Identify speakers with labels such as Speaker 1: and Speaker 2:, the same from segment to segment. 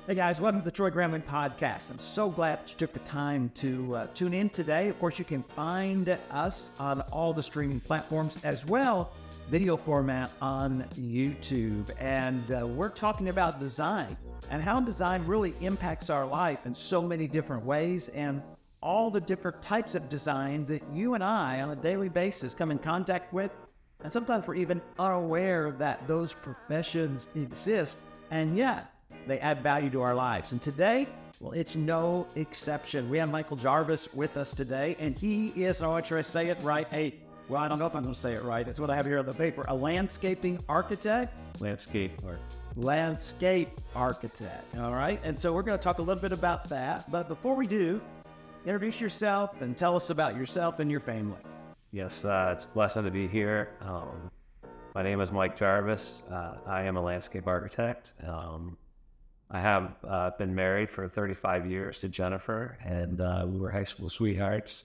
Speaker 1: Hey guys, welcome to the Troy Gramling podcast. I'm so glad that you took the time to tune in today. Of course, you can find us on all the streaming platforms as well, video format on YouTube. And we're talking about design and how design really impacts our life in so many different ways, and all the different types of design that you and I on a daily basis come in contact with. And sometimes we're even unaware that those professions exist, and yet they add value to our lives. And today, well, it's no exception. We have Michael Jarvis with us today, and he is, I want to try to say it right, I don't know if I'm going to say it right. It's what I have here on the paper, a landscaping architect.
Speaker 2: Landscape
Speaker 1: architect, all right? And so we're going to talk a little bit about that. But before we do, introduce yourself and tell us about yourself and your family.
Speaker 2: Yes, it's a blessing to be here. My name is Mike Jarvis. I am a landscape architect. I have been married for 35 years to Jennifer, and we were high school sweethearts.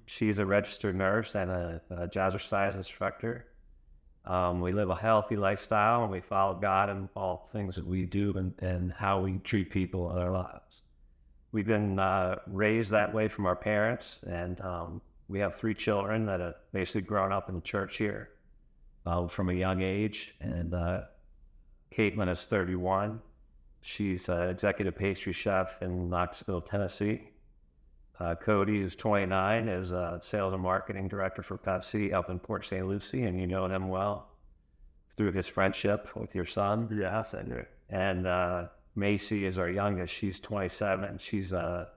Speaker 2: She's a registered nurse and a jazzercise instructor. We live a healthy lifestyle, and we follow God in all things that we do and how we treat people in our lives. We've been raised that way from our parents, and we have 3 children that have basically grown up in the church here from a young age. And Caitlin is 31. She's an executive pastry chef in Knoxville, Tennessee. Cody, who's 29, is a sales and marketing director for Pepsi up in Port St. Lucie, and you know him well through his friendship with your son.
Speaker 1: Yes, I do.
Speaker 2: And Macy is our youngest. She's 27. She is the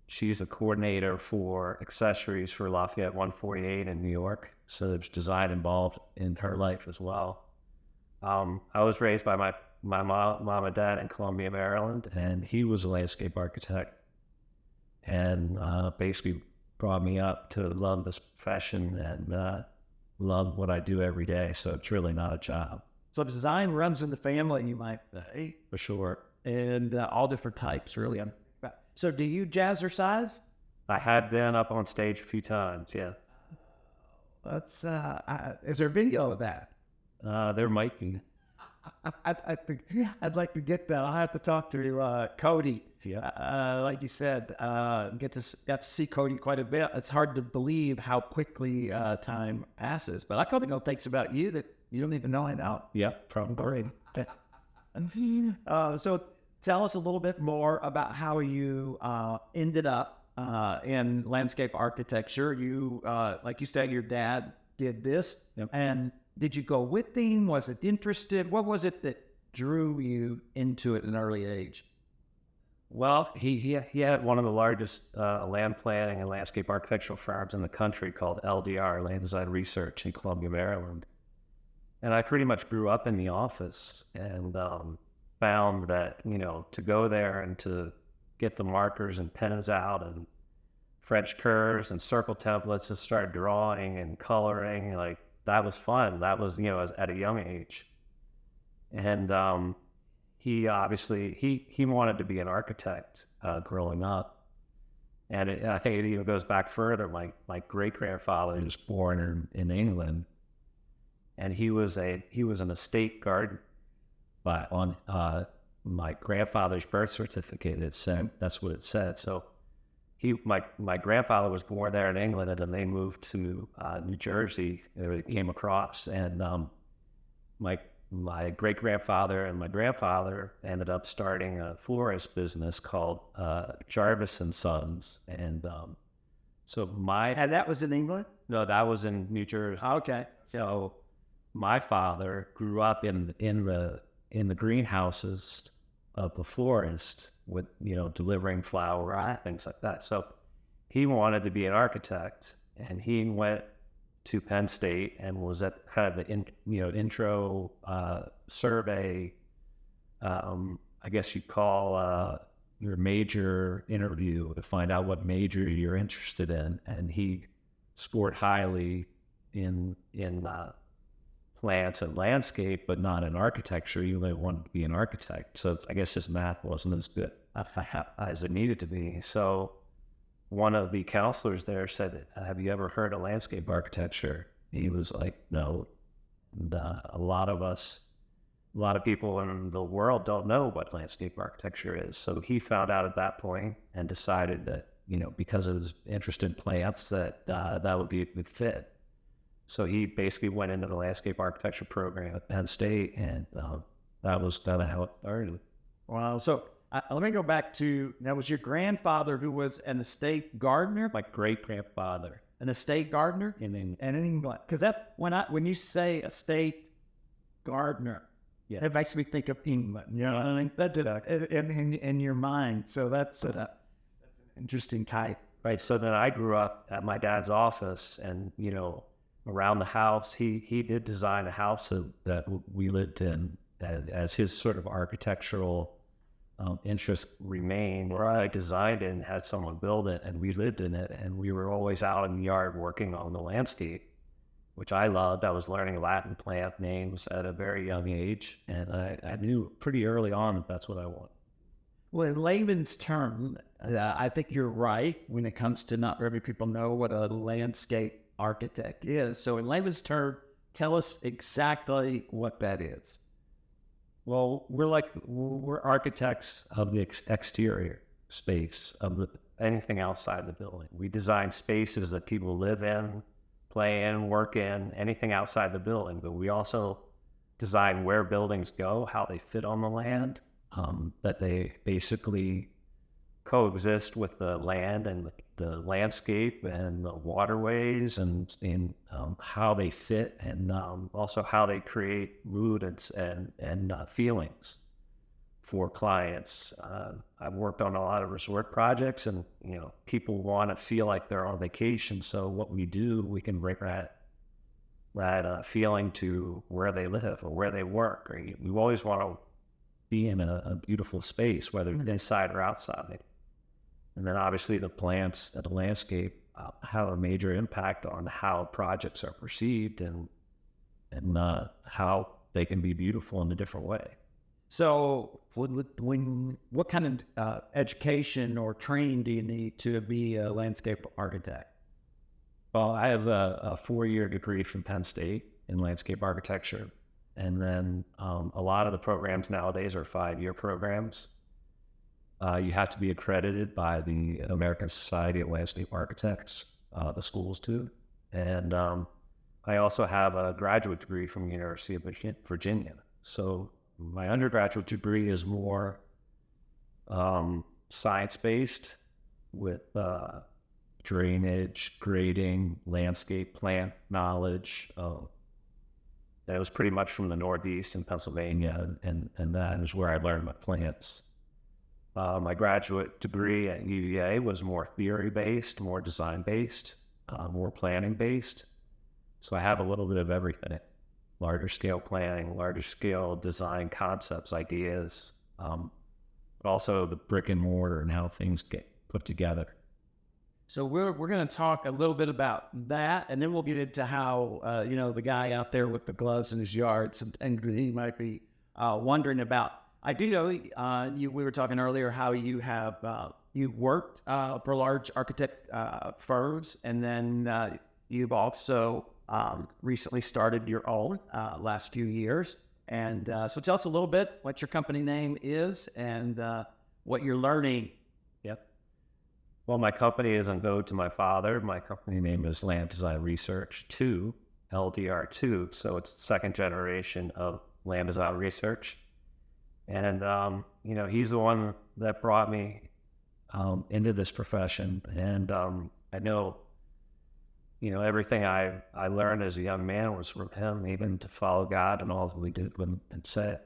Speaker 2: she's a coordinator for accessories for Lafayette 148 in New York. So there's design involved in her life as well. I was raised by my mom and dad in Columbia, Maryland, and he was a landscape architect, and basically brought me up to love this profession and love what I do every day. So it's really not a job.
Speaker 1: So design runs in the family, you might say.
Speaker 2: For sure.
Speaker 1: And all different types, really. So do you jazzercise?
Speaker 2: I had been up on stage a few times, yeah.
Speaker 1: That's, is there video of that?
Speaker 2: There might be.
Speaker 1: I think I'd like to get that. I'll have to talk to Cody.
Speaker 2: Yeah.
Speaker 1: Like you said, got to see Cody quite a bit. It's hard to believe how quickly time passes. But I probably know things about you that you don't even know I know.
Speaker 2: Yeah, probably.
Speaker 1: So tell us a little bit more about how you ended up in landscape architecture. You, like you said, your dad did this.
Speaker 2: Yep.
Speaker 1: And did you go with him? Was it interested? What was it that drew you into it at an early age?
Speaker 2: Well, he had one of the largest land planning and landscape architectural firms in the country called LDR, Land Design Research, in Columbia, Maryland. And I pretty much grew up in the office and found that, to go there and to get the markers and pens out and French curves and circle templates and start drawing and coloring, like, that was fun. That was, at a young age. And he obviously, he wanted to be an architect growing up. And I think it even goes back further. My great-grandfather was born in England, and he was an estate gardener. But on my grandfather's birth certificate, it said, that's what it said. So my grandfather was born there in England, and then they moved to New Jersey. They came across, and my great-grandfather and my grandfather ended up starting a florist business called Jarvis and Sons. And
Speaker 1: And that was in England?
Speaker 2: No, that was in New Jersey.
Speaker 1: Okay.
Speaker 2: So my father grew up in the greenhouses of the florist with, delivering flower and things like that. So he wanted to be an architect, and he went to Penn State and was at kind of the intro survey, I guess you'd call your major interview to find out what major you're interested in. And he scored highly in plants and landscape, but not in architecture. You only wanted to be an architect. So I guess his math wasn't as good as it needed to be. So one of the counselors there said, "Have you ever heard of landscape architecture?" he was like, no, a lot of people in the world don't know what landscape architecture is. So he found out at that point and decided that, because of his interest in plants, that that would be a good fit. So he basically went into the landscape architecture program at Penn State, and that was kind of how it started.
Speaker 1: Wow. So let me go back to, that was your grandfather who was an estate gardener?
Speaker 2: My great-grandfather.
Speaker 1: An estate gardener?
Speaker 2: In England.
Speaker 1: And in England. Because that, when you say estate gardener,
Speaker 2: yeah,
Speaker 1: it makes me think of England. You know what I mean? That did in your mind. So that's an interesting type.
Speaker 2: Right. So then I grew up at my dad's office, and, around the house, he did design a house that we lived in as his sort of architectural interest remained, where I designed it and had someone build it, and we lived in it, and we were always out in the yard working on the landscape, which I loved. I was learning Latin plant names at a very young age, and I knew pretty early on that that's what I wanted.
Speaker 1: Well, in layman's term, I think you're right when it comes to not very people know what a landscape architect is. So in layman's term, tell us exactly what that is.
Speaker 2: Well, we're architects of the exterior space of anything outside the building. We design spaces that people live in, play in, work in, anything outside the building. But we also design where buildings go, how they fit on the land, that they basically coexist with the land and the landscape and the waterways, and how they sit, and also how they create mood and feelings for clients. I've worked on a lot of resort projects, and people want to feel like they're on vacation. So what we do, we can bring that feeling to where they live or where they work. Or we always want to be in a beautiful space, whether it's inside or outside. And then obviously the plants and the landscape have a major impact on how projects are perceived and how they can be beautiful in a different way.
Speaker 1: So what kind of education or training do you need to be a landscape architect?
Speaker 2: Well, I have a 4-year degree from Penn State in landscape architecture. And then a lot of the programs nowadays are 5-year programs. You have to be accredited by the American Society of Landscape Architects, the schools too. And I also have a graduate degree from the University of Virginia. So my undergraduate degree is more science-based with drainage, grading, landscape plant knowledge. That was pretty much from the Northeast in Pennsylvania, and that is where I learned my plants. My graduate degree at UVA was more theory-based, more design-based, more planning-based. So I have a little bit of everything. Larger scale planning, larger scale design concepts, ideas, but also the brick and mortar and how things get put together.
Speaker 1: So we're going to talk a little bit about that, and then we'll get into how, the guy out there with the gloves in his yard, and he might be wondering about. I do know we were talking earlier how you have you worked for large architect firms, and then you've also recently started your own last few years. And so tell us a little bit what your company name is and what you're learning.
Speaker 2: Yep. Well, my company is an ode to my father. My company name is Land Design Research 2, LDR2. So it's the second generation of land design research. And, he's the one that brought me into this profession. And I know, everything I learned as a young man was from him, even to follow God and all that we did and said.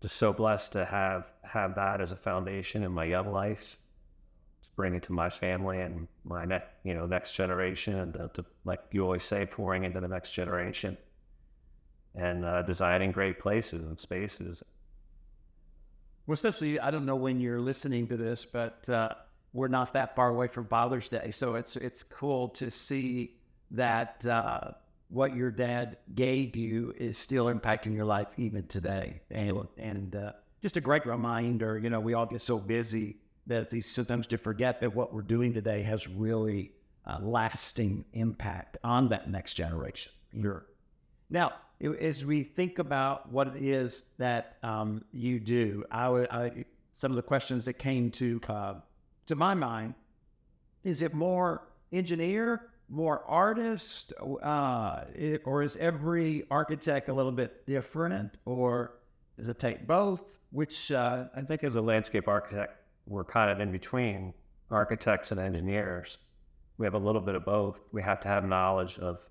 Speaker 2: Just so blessed to have that as a foundation in my young life, to bring it to my family and my next generation, and to, like you always say, pouring into the next generation. And designing great places and spaces.
Speaker 1: Well, especially, I don't know when you're listening to this, but we're not that far away from Father's Day. So it's cool to see that what your dad gave you is still impacting your life even today. And just a great reminder, we all get so busy that it's sometimes to forget that what we're doing today has really lasting impact on that next generation. Sure. Now, as we think about what it is that you do, some of the questions that came to my mind, is it more engineer, more artist, or is every architect a little bit different, or does it take both? Which
Speaker 2: I think as a landscape architect, we're kind of in between architects and engineers. We have a little bit of both. We have to have knowledge of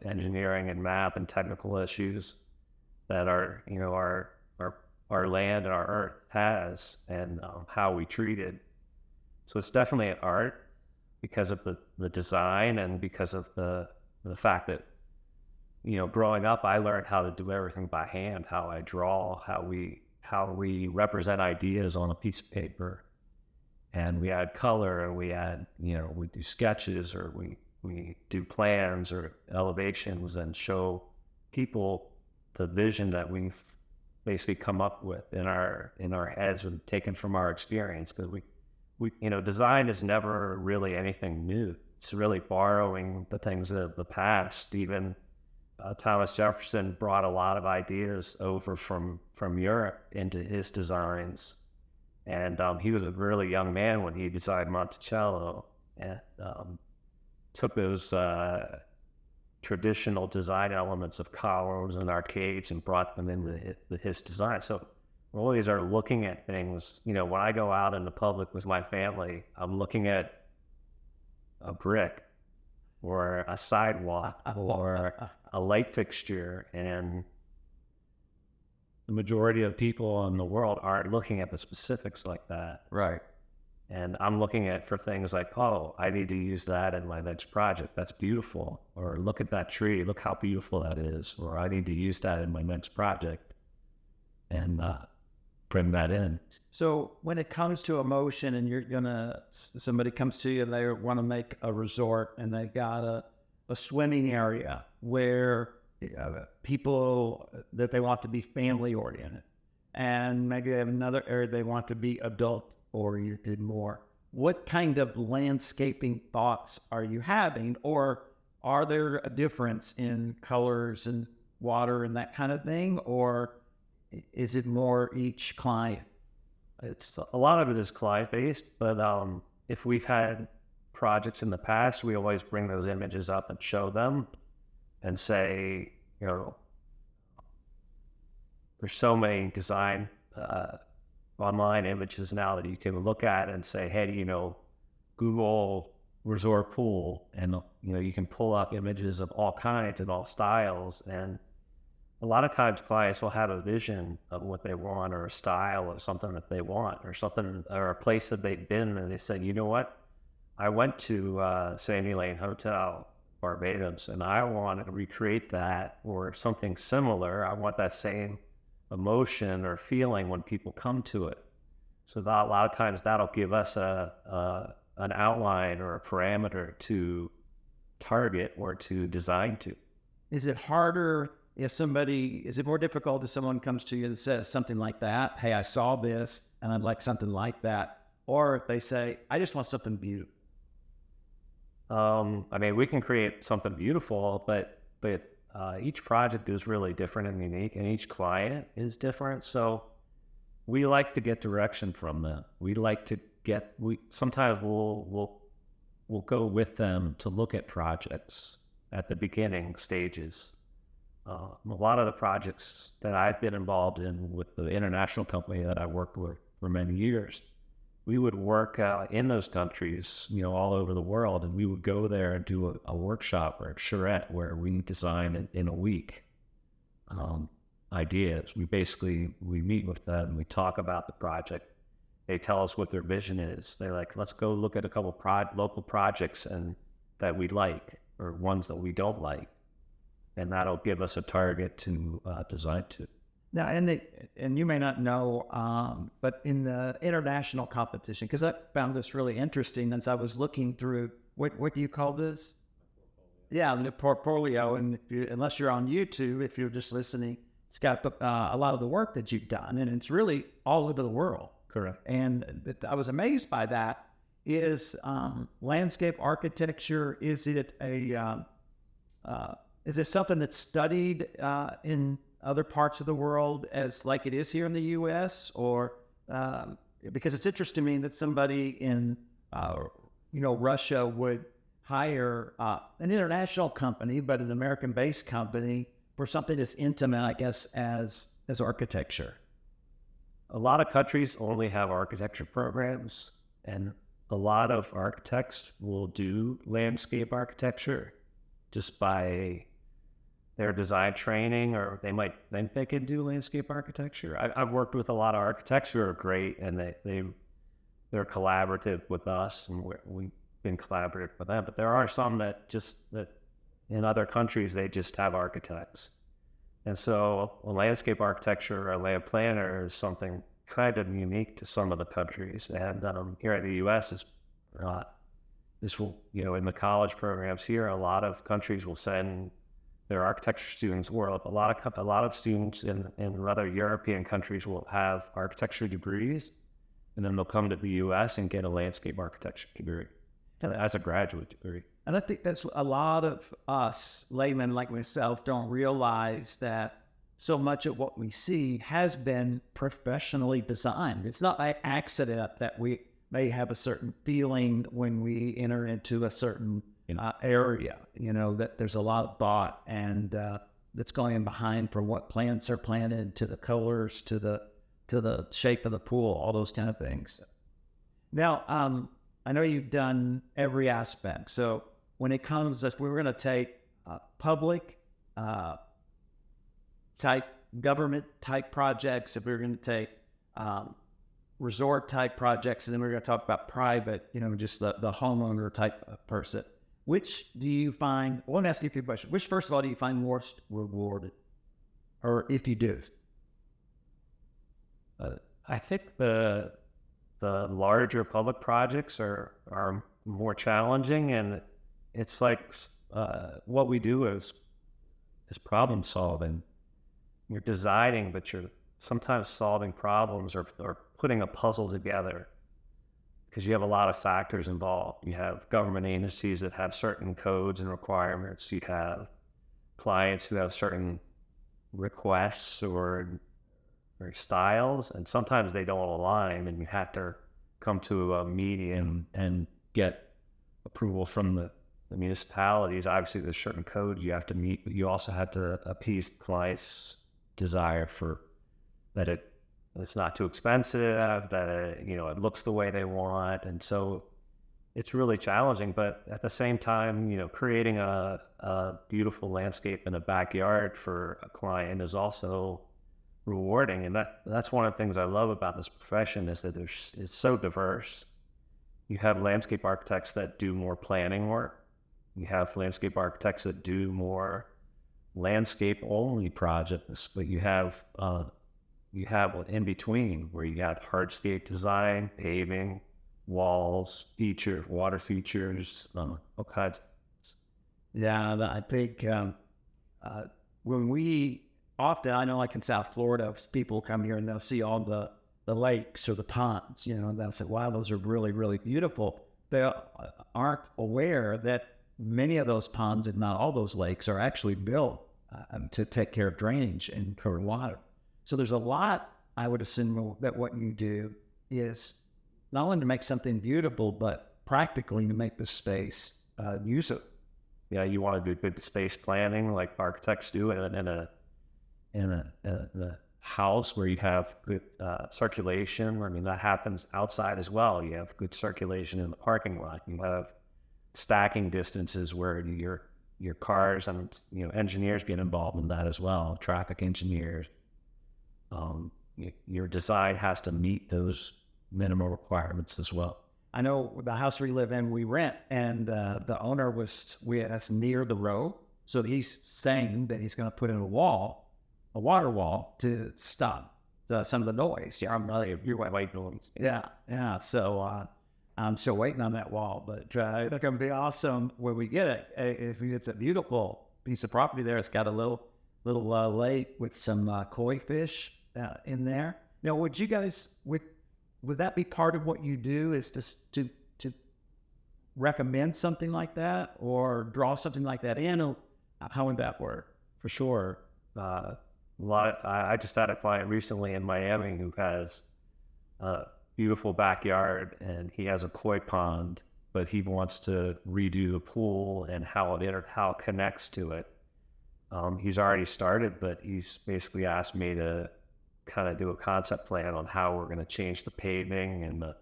Speaker 2: engineering and math and technical issues that our land and our earth has, and how we treat it. So it's definitely an art because of the design, and because of the fact that, growing up, I learned how to do everything by hand, how I draw, how we represent ideas on a piece of paper. And we add color, and we add, we do sketches, or we do plans or elevations, and show people the vision that we've basically come up with in our heads, and taken from our experience. Because we design is never really anything new. It's really borrowing the things of the past. Even Thomas Jefferson brought a lot of ideas over from Europe into his designs. And he was a really young man when he designed Monticello, and took those traditional design elements of columns and arcades and brought them into his design. So we always are looking at things. When I go out in the public with my family, I'm looking at a brick or a sidewalk or a light fixture, and the majority of people in the world aren't looking at the specifics like that.
Speaker 1: Right.
Speaker 2: And I'm looking at for things like, oh, I need to use that in my next project. That's beautiful. Or look at that tree. Look how beautiful that is. Or I need to use that in my next project, and bring that in.
Speaker 1: So when it comes to emotion, and somebody comes to you and they want to make a resort, and they got a swimming area where people that they want to be family oriented, and maybe they have another area they want to be adult oriented more. What kind of landscaping thoughts are you having, or are there a difference in colors and water and that kind of thing, or is it more each client?
Speaker 2: It's a lot of it is client based, but if we've had projects in the past, we always bring those images up and show them, and say, there's so many design online images now that you can look at and say, hey, Google resort pool, and you can pull up images of all kinds and all styles. And a lot of times clients will have a vision of what they want, or a style of something that they want, or something, or a place that they've been, and they said, you know what, I went to Sandy Lane Hotel, Barbados, and I want to recreate that, or something similar. I want that same emotion or feeling when people come to it. So that, a lot of times that'll give us an outline or a parameter to target or to design to.
Speaker 1: Is it harder is it more difficult if someone comes to you and says something like that, hey, I saw this and I'd like something like that, or if they say, I just want something beautiful?
Speaker 2: We can create something beautiful, but each project is really different and unique, and each client is different. So we like to get direction from them. Sometimes we'll go with them to look at projects at the beginning stages. A lot of the projects that I've been involved in with the international company that I worked with for many years, we would work in those countries, all over the world, and we would go there and do a workshop or a charrette where we design in a week ideas. We meet with them, we talk about the project. They tell us what their vision is. They're like, let's go look at a couple local projects and that we like, or ones that we don't like, and that'll give us a target to design to.
Speaker 1: Now, and you may not know, but in the international competition, because I found this really interesting as I was looking through, what do you call this? Yeah, the portfolio. And unless you're on YouTube, if you're just listening, it's got a lot of the work that you've done, and it's really all over the world.
Speaker 2: Correct.
Speaker 1: And I was amazed by that. is landscape architecture, is it something that's studied in other parts of the world as like it is here in the U.S. or because it's interesting to me that somebody in Russia would hire an international company, but an American-based company for something as intimate, I guess, as architecture.
Speaker 2: A lot of countries only have architecture programs, and a lot of architects will do landscape architecture just by their design training, or they might think they could do landscape architecture. I've worked with a lot of architects who are great, and they're collaborative with us, and we've been collaborative with them. But there are some that in other countries, they just have architects. And so a landscape architecture or a land planner is something kind of unique to some of the countries. And here in the U.S., this will, in the college programs here, a lot of countries will send their architecture students, or a lot of students in other European countries will have architecture degrees, and then they'll come to the U.S. and get a landscape architecture degree as a graduate degree.
Speaker 1: And I think that's a lot of us laymen like myself don't realize that so much of what we see has been professionally designed. It's not by accident that we may have a certain feeling when we enter into a certain area, that there's a lot of thought and that's going behind from what plants are planted to the colors to the shape of the pool, all those kind of things. Now, I know you've done every aspect. So when it comes to, we're going to take public type, government type projects, if we're going to take resort type projects, and then we're going to talk about private, just the homeowner type of person. Which do you find, I want to ask you a few questions. Which, first of all, do you find most rewarded? Or if you do?
Speaker 2: I think the larger public projects are more challenging, and it's like what we do is problem solving. You're designing, but you're sometimes solving problems or putting a puzzle together, because you have a lot of factors involved. You have government agencies that have certain codes and requirements. You have clients who have certain requests or styles, and sometimes they don't align, and you have to come to a meeting and get approval from the municipalities. Obviously, there's certain codes you have to meet, but you also have to appease the client's desire for that it's not too expensive, that it looks the way they want. And so it's really challenging, but at the same time, creating a beautiful landscape in a backyard for a client is also rewarding. And that's one of the things I love about this profession, is that it's so diverse. You have landscape architects that do more planning work. You have landscape architects that do more landscape only projects, but you have in between, where you have hardscape design, paving, walls, water features, all kinds.
Speaker 1: Yeah, I think when we often, I know like in South Florida, people come here and they'll see all the lakes or the ponds, and they'll say, wow, those are really, really beautiful. They aren't aware that many of those ponds, if not all those lakes, are actually built to take care of drainage and cover water. So there's a lot, I would assume, that what you do is not only to make something beautiful, but practically to make the space usable.
Speaker 2: Yeah, you want to do good space planning like architects do in a house where you have good circulation. I mean, that happens outside as well. You have good circulation in the parking lot. You have stacking distances where your cars and engineers get involved in that as well. Traffic engineers. Your design has to meet those minimum requirements as well.
Speaker 1: I know the house we live in, we rent, and the owner that's near the road. So he's saying that he's going to put in a water wall to stop some of the noise.
Speaker 2: Yeah, you're white noise.
Speaker 1: Yeah. So I'm still waiting on that wall, but it's going to be awesome when we get it. It's a beautiful piece of property there. It's got a little lake with some koi fish in there. Now, would you guys would that be part of what you do? Is to recommend something like that or draw something like that in? Or how would that work?
Speaker 2: For sure. I just had a client recently in Miami who has a beautiful backyard, and he has a koi pond, but he wants to redo the pool and how it connects to it. He's already started, but he's basically asked me to kind of do a concept plan on how we're going to change the paving and the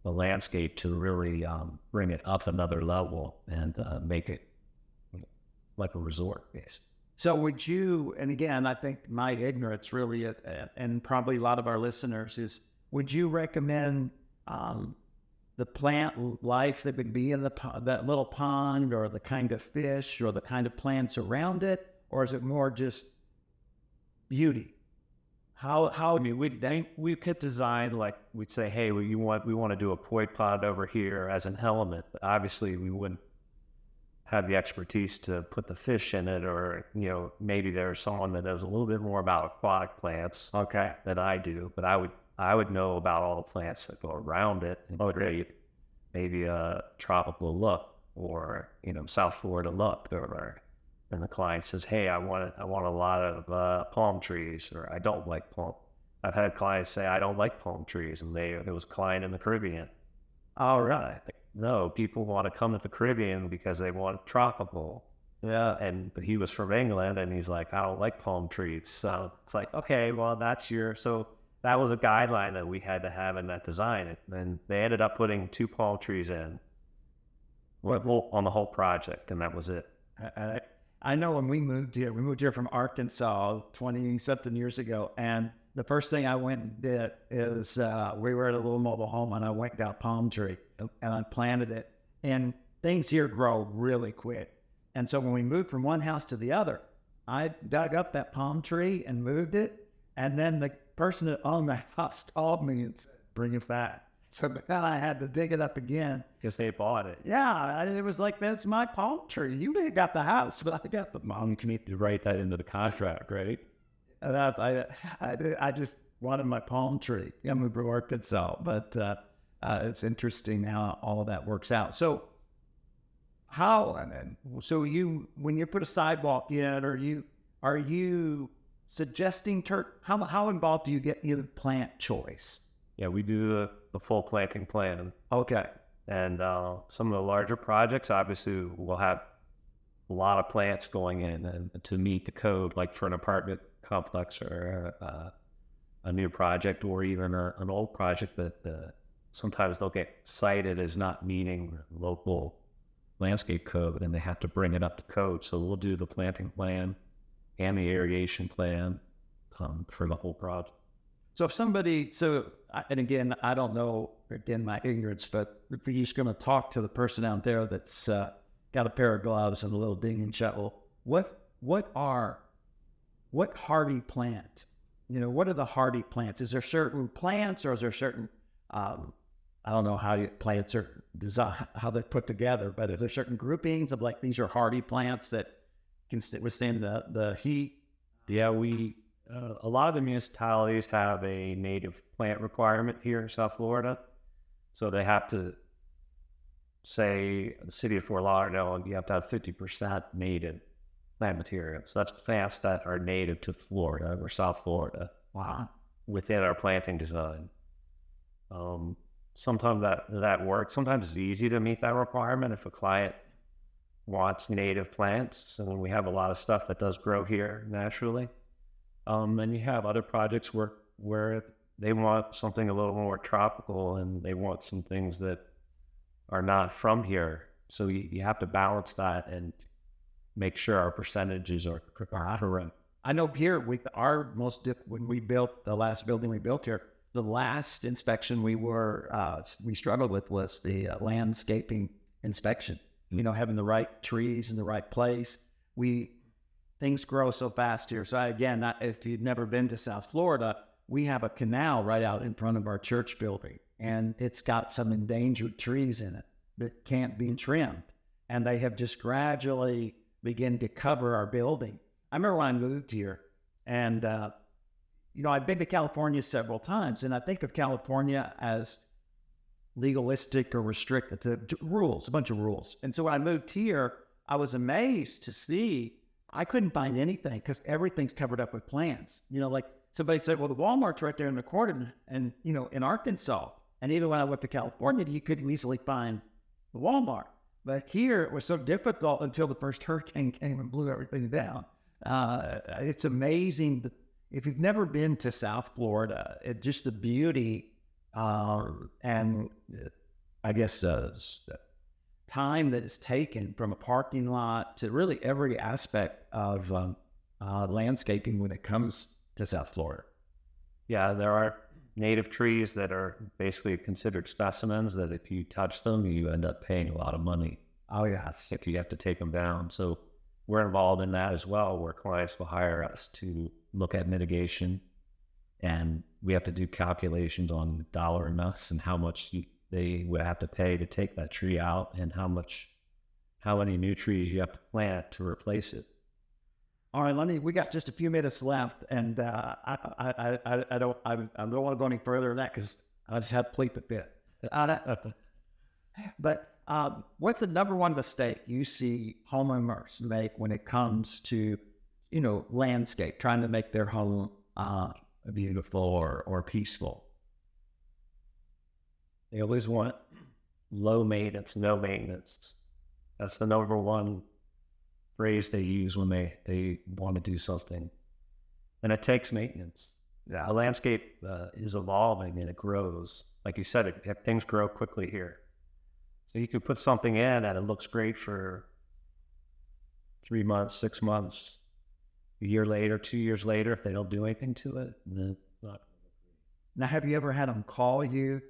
Speaker 2: landscape to really bring it up another level and make it like a resort base.
Speaker 1: So would you, and again, I think my ignorance really, and probably a lot of our listeners is, would you recommend the plant life that would be in that little pond, or the kind of fish or the kind of plants around it? Or is it more just beauty?
Speaker 2: I mean, we could design, like, we'd say, hey, we want to do a koi pond over here as an element. But obviously, we wouldn't have the expertise to put the fish in it, or, you know, maybe there's someone that knows a little bit more about aquatic plants, okay, than I do. But I would know about all the plants that go around it and create maybe a tropical look, or, you know, South Florida look, and the client says, hey, I want a lot of palm trees, or I don't like palm. I've had clients say, I don't like palm trees, and there was a client in the Caribbean.
Speaker 1: All right.
Speaker 2: No, people want to come to the Caribbean because they want tropical. Yeah. But he was from England, and he's like, I don't like palm trees. So it's like, okay, well, so that was a guideline that we had to have in that design. And they ended up putting 2 palm trees in on the whole project, and that was it.
Speaker 1: I know when we moved here from Arkansas 20-something years ago, and the first thing I went and did is we were at a little mobile home, and I went and got a palm tree, and I planted it. And things here grow really quick. And so when we moved from one house to the other, I dug up that palm tree and moved it. And then the person that owned the house called me and said, bring it back. So then I had to dig it up again.
Speaker 2: Because they bought it.
Speaker 1: Yeah, it was like, that's my palm tree. You didn't got the house, but I got the palm tree.
Speaker 2: You need to write that into the contract, right?
Speaker 1: And I just wanted my palm tree. I moved to Arkansas, but it's interesting how all of that works out. So when you put a sidewalk in, are you suggesting how involved do you get in plant choice?
Speaker 2: Yeah, we do the full planting plan.
Speaker 1: Okay.
Speaker 2: And some of the larger projects, obviously, will have a lot of plants going in and to meet the code, like for an apartment complex or a new project, or even an old project that sometimes they'll get cited as not meeting local landscape code, and they have to bring it up to code. So we'll do the planting plan and the irrigation plan for the whole project.
Speaker 1: So if somebody, and again, I don't know, again, my ignorance, but if you're just going to talk to the person out there that's got a pair of gloves and a little dinging shovel, what hardy plant? You know, what are the hardy plants? Is there certain plants, or is there certain, I don't know how plants are designed, how they're put together, but are there certain groupings of, like, these are hardy plants that can withstand the heat?
Speaker 2: Yeah, a lot of the municipalities have a native plant requirement here in South Florida. So they have to say, the city of Fort Lauderdale, you have to have 50% native plant materials. That's plants that are native to Florida or South Florida.
Speaker 1: Wow.
Speaker 2: Within our planting design. Sometimes that works. Sometimes it's easy to meet that requirement if a client wants native plants. So then we have a lot of stuff that does grow here naturally. And you have other projects where they want something a little more tropical, and they want some things that are not from here. So you have to balance that and make sure our percentages are correct.
Speaker 1: I know here when we built the last building we built here, the last inspection we struggled with was the landscaping inspection. You know, having the right trees in the right place. Things grow so fast here. So again, if you've never been to South Florida, we have a canal right out in front of our church building, and it's got some endangered trees in it that can't be trimmed. And they have just gradually begun to cover our building. I remember when I moved here, and I've been to California several times, and I think of California as legalistic or restricted to rules, a bunch of rules. And so when I moved here, I was amazed to see I couldn't find anything because everything's covered up with plants. Like somebody said, well, the Walmart's right there in the corner and in Arkansas. And even when I went to California, you couldn't easily find the Walmart. But here it was so difficult until the first hurricane came and blew everything down. It's amazing. If you've never been to South Florida, just the beauty and I guess time that is taken from a parking lot to really every aspect of landscaping when it comes to South Florida.
Speaker 2: Yeah, there are native trees that are basically considered specimens that if you touch them, you end up paying a lot of money.
Speaker 1: Oh, yes.
Speaker 2: If you have to take them down. So we're involved in that as well, where clients will hire us to look at mitigation, and we have to do calculations on dollar amounts and how much they would have to pay to take that tree out and how many new trees you have to plant to replace it.
Speaker 1: All right, we got just a few minutes left, and I don't want to go any further than that because I just have to plead the fifth. But what's the number one mistake you see homeowners make when it comes to, landscape, trying to make their home beautiful or peaceful?
Speaker 2: They always want low maintenance, no maintenance. That's the number one phrase they use when they want to do something. And it takes maintenance. The landscape is evolving and it grows. Like you said, things grow quickly here. So you could put something in and it looks great for 3 months, 6 months, a year later, 2 years later, if they don't do anything to it, then it's not.
Speaker 1: Now, have you ever had them call you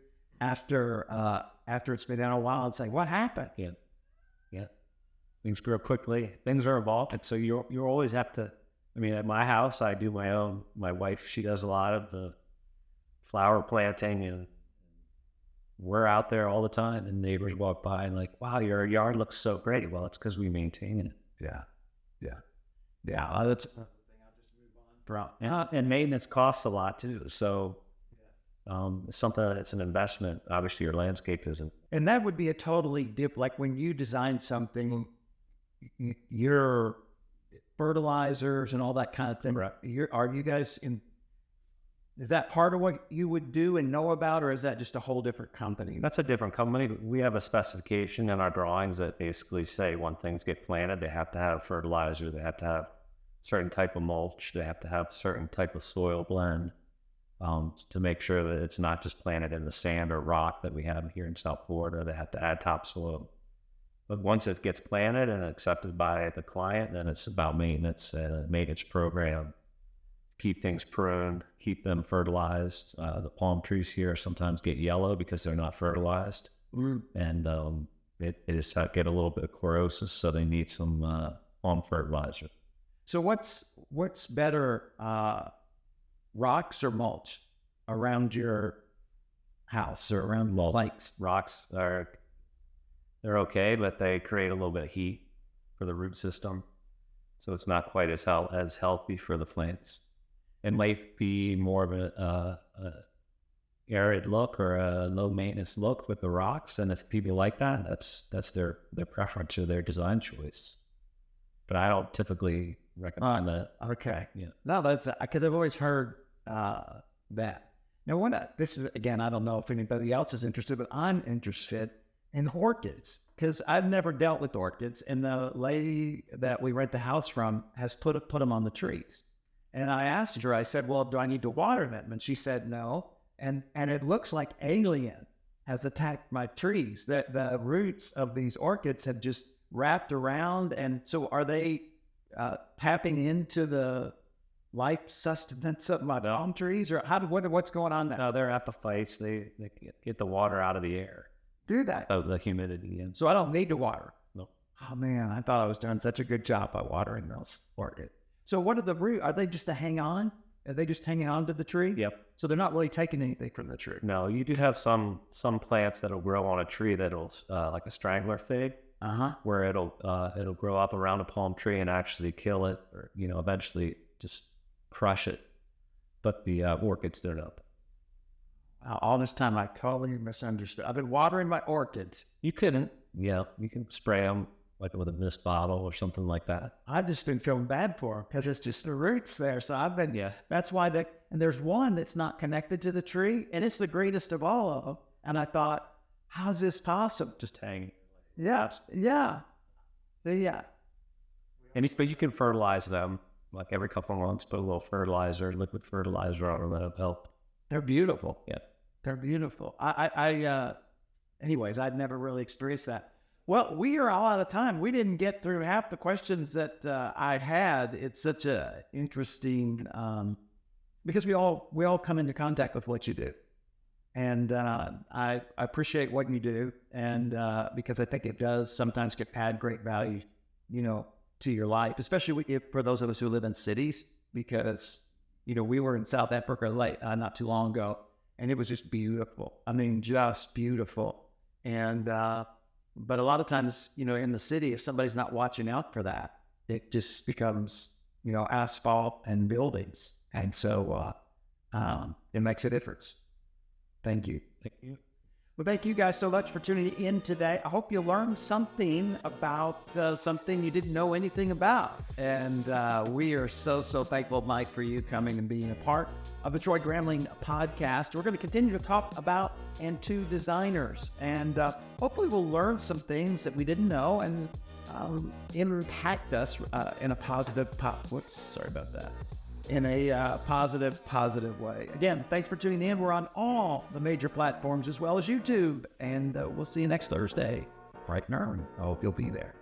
Speaker 1: after it's been in a while and say, what happened?
Speaker 2: Yeah. Things grow quickly. Things are evolving. So you always have to, at my house, I do my own. My wife, she does a lot of the flower planting, and we're out there all the time, and neighbors walk by and like, wow, your yard looks so great. Well, it's because we maintain it.
Speaker 1: Yeah. That's something I'll just move on from.
Speaker 2: And maintenance costs a lot too. So it's something that's an investment. Obviously, your landscape isn't.
Speaker 1: And that would be a totally different, like when you design something, your fertilizers and all that kind of thing.
Speaker 2: Right.
Speaker 1: Are you guys is that part of what you would do and know about, or is that just a whole different company?
Speaker 2: That's a different company. We have a specification in our drawings that basically say when things get planted, they have to have fertilizer, they have to have certain type of mulch, they have to have certain type of soil blend to make sure that it's not just planted in the sand or rock that we have here in South Florida. They have to add topsoil. But once it gets planted and accepted by the client, then it's about maintenance and a maintenance program. Keep things pruned, keep them fertilized. The palm trees here sometimes get yellow because they're not fertilized. And it is get a little bit of chlorosis, so they need some palm fertilizer.
Speaker 1: So what's better, rocks or mulch around your house or around the lights?
Speaker 2: Rocks they're okay, but they create a little bit of heat for the root system, so it's not quite as healthy for the plants. It might be more of a arid look or a low maintenance look with the rocks, and if people like that, that's their preference or their design choice. But I don't typically recommend that.
Speaker 1: Okay.
Speaker 2: Yeah.
Speaker 1: No, that's because I've always heard that. Now, this is, again, I don't know if anybody else is interested, but I'm interested in orchids because I've never dealt with orchids, and the lady that we rent the house from has put them on the trees. And I asked her, I said, well, do I need to water them? And she said, no. And it looks like alien has attacked my trees. The roots of these orchids have just wrapped around. And so are they tapping into the life sustenance of my palm trees? Or what's going on there?
Speaker 2: No, they're epiphytes. They get the water out of the air.
Speaker 1: Do that?
Speaker 2: Oh, the humidity. And
Speaker 1: so I don't need to water?
Speaker 2: No.
Speaker 1: Oh, man, I thought I was doing such a good job by watering those orchids. So what are the roots? Are they just to hang on? Are they just hanging on to the tree?
Speaker 2: Yep.
Speaker 1: So they're not really taking anything from the tree?
Speaker 2: No, you do have some plants that'll grow on a tree that'll, like a strangler fig, where it'll grow up around a palm tree and actually kill it, or, eventually just crush it. But the orchids, they're not.
Speaker 1: All this time, I totally misunderstood. I've been watering my orchids.
Speaker 2: You couldn't. Yeah, you can spray them like with a mist bottle or something like that.
Speaker 1: I've just been feeling bad for them because it's just the roots there. So I've been,
Speaker 2: Yeah.
Speaker 1: that's why and there's one that's not connected to the tree, and it's the greatest of all of them. And I thought, how's this possible?
Speaker 2: Just hang.
Speaker 1: Yeah, yeah. So yeah,
Speaker 2: But you can fertilize them like every couple of months. Put a little fertilizer, liquid fertilizer on them. That'll help.
Speaker 1: they're beautiful.
Speaker 2: Yeah.
Speaker 1: They're beautiful. Anyways, I'd never really experienced that. Well, we are all out of time. We didn't get through half the questions that I had. It's such a interesting, because we all come into contact with what you do. And I appreciate what you do. And because I think it does sometimes add great value, to your life, especially for those of us who live in cities, because, we were in South Africa not too long ago, and it was just beautiful. I mean, just beautiful. And, but a lot of times, in the city, if somebody's not watching out for that, it just becomes, asphalt and buildings. And so it makes a difference. Thank you.
Speaker 2: Thank you.
Speaker 1: Well, thank you guys so much for tuning in today. I hope you learned something about something you didn't know anything about. And we are so thankful, Mike, for you coming and being a part of the Troy Gramling podcast. We're going to continue to talk about and to designers. And hopefully we'll learn some things that we didn't know and impact us in a positive, in a positive way. Again, thanks for tuning in. We're on all the major platforms as well as YouTube. And we'll see you next Thursday, bright and early. I hope you'll be there.